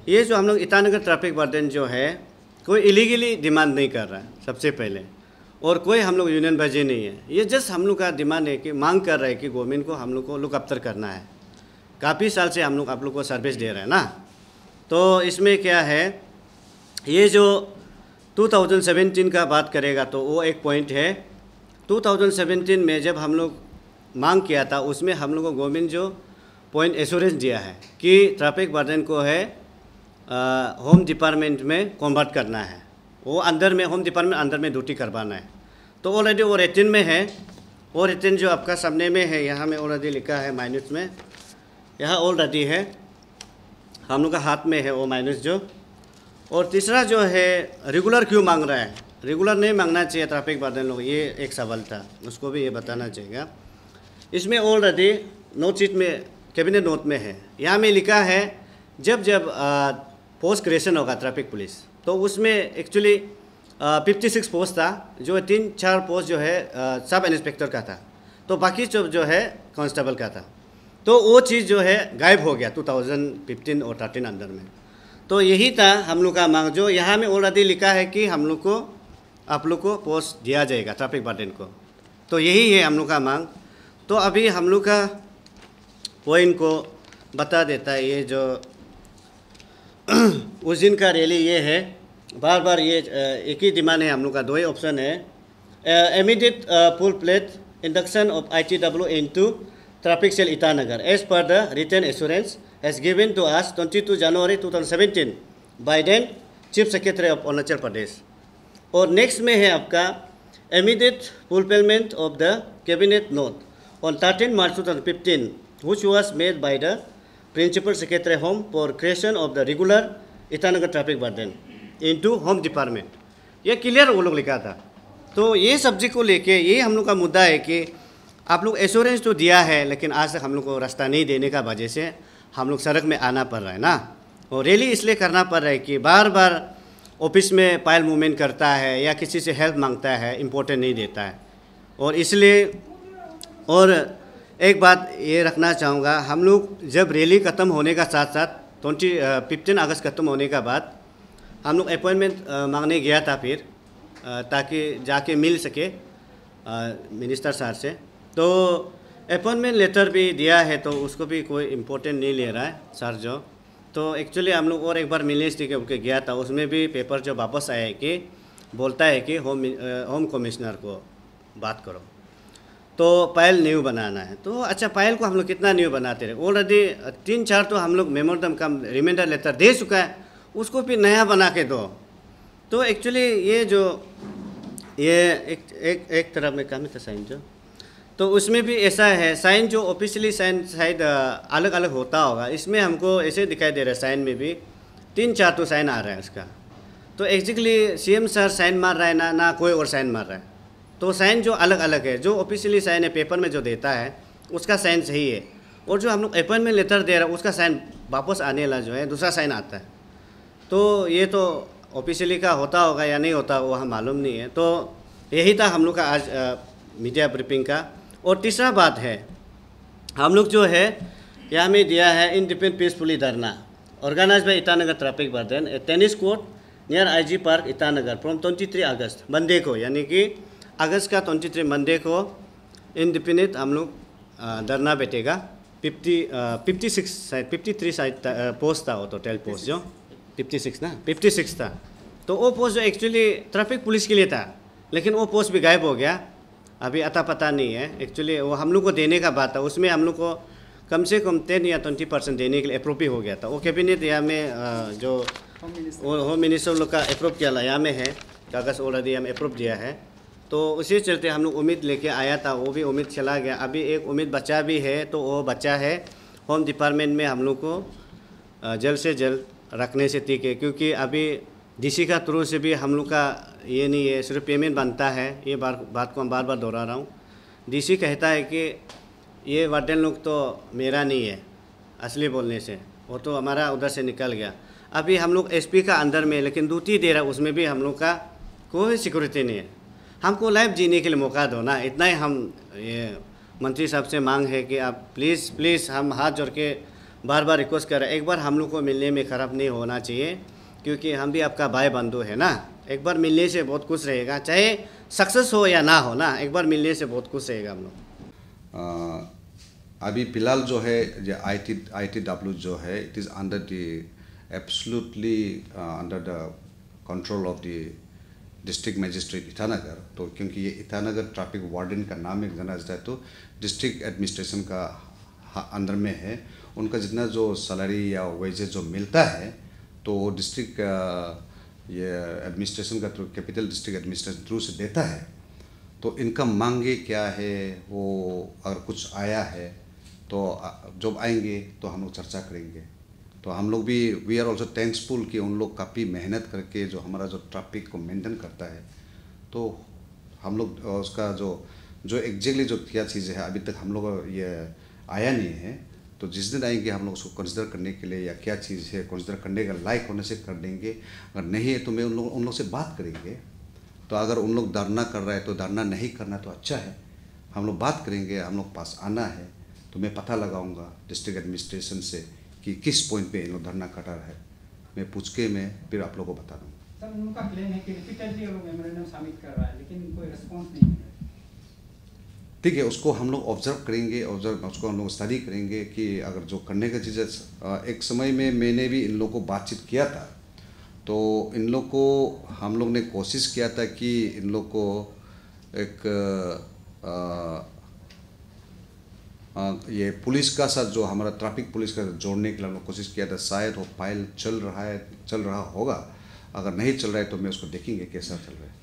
ये जो हम लोग ईटानगर ट्रैफिक वार्डन जो है कोई इलीगली डिमांड नहीं कर रहा है सबसे पहले, और कोई हम लोग यूनियन बाजी नहीं है। ये जस्ट हम लोग का डिमांड है कि मांग कर रहा है कि गवर्नमेंट को हम लोग को लुक आफ्टर करना है। काफ़ी साल से हम लोग आप लोग को सर्विस दे रहे हैं ना। तो इसमें क्या है, ये जो 2017 का बात करेगा तो वो एक पॉइंट है। 2017 में जब हम लोग मांग किया था उसमें हम लोग को गवर्नमेंट जो पॉइंट एश्योरेंस दिया है कि ट्रैफिक वार्डन को है होम डिपार्टमेंट में कन्वर्ट करना है, वो अंदर में होम डिपार्टमेंट अंदर में ड्यूटी करवाना है। तो ऑलरेडी वो रिटन में है, वो रिटन जो आपका सामने में है, यहाँ में ऑलरेडी लिखा है माइनस में, यहाँ ऑलरेडी है हम लोग का हाथ में है वो माइनस जो। और तीसरा जो है रेगुलर क्यों मांग रहा है, रेगुलर नहीं मांगना चाहिए ट्रैफिक वार्डन लोग, ये एक सवाल था, उसको भी ये बताना चाहिए। इसमें ऑलरेडी नोट शीट में कैबिनेट नोट में है, यहाँ में लिखा है जब पोस्ट क्रिएशन होगा ट्रैफिक पुलिस तो उसमें एक्चुअली 56 पोस्ट था, जो 3-4 पोस्ट जो है सब इंस्पेक्टर का था, तो बाकी जो है कांस्टेबल का था। तो वो चीज़ जो है गायब हो गया 2015 और 13 अंदर में। तो यही था हम लोग का मांग, जो यहाँ में ऑलरेडी लिखा है कि हम लोग को आप लोग को पोस्ट दिया जाएगा ट्रैफिक वार्डन को। तो यही है हम लोग का मांग। तो अभी हम लोग का पॉइंट को बता देता है, ये जो उस दिन का रैली ये है, बार बार ये एक ही डिमांड है हम लोग का, दो ही ऑप्शन है। Immediate full plate induction of ITW into traffic cell Itanagar as per the written assurance has given to us 22 January 2017 by then Chief Secretary of Arunachal Pradesh. और नेक्स्ट में है आपका immediate fulfillment of the cabinet note on 13 March 2015 which was made by the Principal Secretary Home for creation of the regular Itanagar traffic warden into Home Department। ये clear वो लोग लिखा था। तो ये सब्जेक्ट को लेके ये हम लोग का मुद्दा है कि आप लोग एश्योरेंस तो दिया है, लेकिन आज तक हम लोग को रास्ता नहीं देने का वजह से हम लोग सड़क में आना पड़ रहा है ना। और रैली इसलिए करना पड़ रहा है कि बार बार ऑफिस में फाइल मूवमेंट करता है या किसी से हेल्प मांगता है, इम्पोर्टेंट नहीं देता है। और इसलिए और एक बात ये रखना चाहूँगा, हम लोग जब रैली ख़त्म होने का साथ साथ 15 अगस्त ख़त्म होने का बाद हम लोग अपॉइंटमेंट मांगने गया था फिर, ताकि जाके मिल सके मिनिस्टर सर से। तो अपॉइंटमेंट लेटर भी दिया है, तो उसको भी कोई इम्पोर्टेंट नहीं ले रहा है सर जो। तो एक्चुअली हम लोग और एक बार मिलने के गया था, उसमें भी पेपर जो वापस आया है कि बोलता है कि होम कमिश्नर को बात करो, तो फाइल न्यू बनाना है। तो अच्छा, फाइल को हम लोग कितना न्यू बनाते रहे, ऑलरेडी 3-4 तो हम लोग मेमोरेंडम का रिमाइंडर लेटर दे चुका है, उसको फिर नया बना के दो। तो एक्चुअली ये जो ये एक तरफ में काम था साइन जो, तो उसमें भी ऐसा है, साइन जो ऑफिशियली साइन शायद अलग अलग होता होगा, इसमें हमको ऐसे दिखाई दे रहा है साइन में भी 3-4 तो साइन आ रहा है उसका। तो एक्चुअली CM सर साइन मार रहा है ना कोई और साइन मार रहा है, तो साइन जो अलग अलग है, जो ऑफिशियली साइन है पेपर में जो देता है उसका साइन सही है, और जो हम लोग अपॉइंटमेंट लेटर दे रहा है उसका साइन वापस आने वाला जो है दूसरा साइन आता है। तो ये तो ऑफिशियली का होता होगा या नहीं होता वो हम मालूम नहीं है। तो यही था हम लोग का आज मीडिया ब्रीफिंग का। और तीसरा बात है, हम लोग जो है यहाँ में दिया है independent peacefully dharna organise by Itanagar traffic warden tennis court near IG park Itanagar from 23 August Monday को, यानी कि अगस्त का 23 मंडे को इंडिपेंडेंट हम लोग धरना बैठेगा। 53 साइड पोस्ट था, वो टोटल पोस्ट जो 56 था। तो वो पोस्ट जो एक्चुअली ट्रैफिक पुलिस के लिए था, लेकिन वो पोस्ट भी गायब हो गया, अभी अता पता नहीं है। एक्चुअली वो हम लोग को देने का बात था, उसमें हम लोग को कम से कम 10 या 20% देने के लिए अप्रूव भी हो गया था। वो कैबिनेट यहाँ में जो होम मिनिस्टर लोग का अप्रूव किया यहाँ में है, कागज़ ऑलरेडी हम अप्रूव दिया है। तो उसी चलते हम लोग उम्मीद लेके आया था, वो भी उम्मीद चला गया। अभी एक उम्मीद बचा भी है, तो वो बच्चा है होम डिपार्टमेंट में हम लोग को जल्द से जल्द रखने से ठीक है, क्योंकि अभी DC का थ्रू से भी हम लोग का ये नहीं है, सिर्फ पेमेंट बनता है। ये बात को हम बार बार दोहरा रहा हूँ। DC कहता है कि ये वार्डन लोग तो मेरा नहीं है, असली बोलने से वो तो हमारा उधर से निकल गया। अभी हम लोग SP का अंदर में, लेकिन ड्यूटी दे रहा है, उसमें भी हम लोग का कोई सिक्योरिटी नहीं है। हमको लाइफ जीने के लिए मौका दो ना, इतना ही हम ये मंत्री साहब से मांग है कि आप प्लीज़ हम हाथ जोड़ के बार बार रिक्वेस्ट कर रहे हैं, एक बार हम लोग को मिलने में ख़राब नहीं होना चाहिए, क्योंकि हम भी आपका भाई बंधु है ना। एक बार मिलने से बहुत खुश रहेगा, चाहे सक्सेस हो या ना हो ना, एक बार मिलने से बहुत खुश रहेगा हम लोग। अभी फिलहाल जो है जो ITW जो है, it is under the absolutely under the control of the district magistrate Itanagar. तो क्योंकि ये ईटानगर ट्रैफिक वार्डन का नाम एक जाना जाता है, तो डिस्ट्रिक्ट एडमिनिस्ट्रेशन का अंदर में है। उनका जितना जो सैलरी या वेजेस जो मिलता है, तो डिस्ट्रिक्ट ये एडमिनिस्ट्रेशन का through, capital district administration through से देता है। तो इनका मांगे क्या है, वो अगर कुछ आया है तो जब आएंगे तो हम लोग चर्चा करेंगे। तो हम लोग भी वी आर ऑल्सो थैंक्सफुल कि उन लोग काफ़ी मेहनत करके जो हमारा जो ट्रैफिक को मेंटेन करता है, तो हम लोग उसका जो एग्जैक्टली जो क्या चीज़ है अभी तक हम लोग ये आया नहीं है। तो जिस दिन आएंगे हम लोग उसको कंसिडर करने के लिए, या क्या चीज़ है कंसिडर करने का लायक होने से कर देंगे। अगर नहीं है तो मैं उन लोग से बात करेंगे। तो अगर उन लोग धरना कर रहा है तो धरना नहीं करना तो अच्छा है, हम लोग बात करेंगे। हम लोग पास आना है तो मैं पता लगाऊंगा डिस्ट्रिक्ट एडमिनिस्ट्रेशन से कि किस पॉइंट पे इन लोग धरना कर रहा है, मैं पूछ के मैं फिर आप लोगों को बता दूँगा। सर, उनका क्लेम है कि रिपीटेडली वो लोग मेमोरेंडम सबमिट कर रहा है, लेकिन कोई रिस्पॉन्स नहीं है। ठीक है, उसको हम लोग ऑब्जर्व करेंगे, उसको हम लोग स्टडी करेंगे कि अगर जो करने का चीज़ है। एक समय में मैंने भी इन लोगों को बातचीत किया था, तो इन लोग को हम लोग ने कोशिश किया था कि इन लोग को एक ये पुलिस का साथ जो हमारा ट्रैफिक पुलिस का जोड़ने के लिए हम लोग कोशिश किया था। शायद वो फाइल चल रहा होगा। अगर नहीं चल रहा है तो मैं उसको देखेंगे कैसा चल रहा है।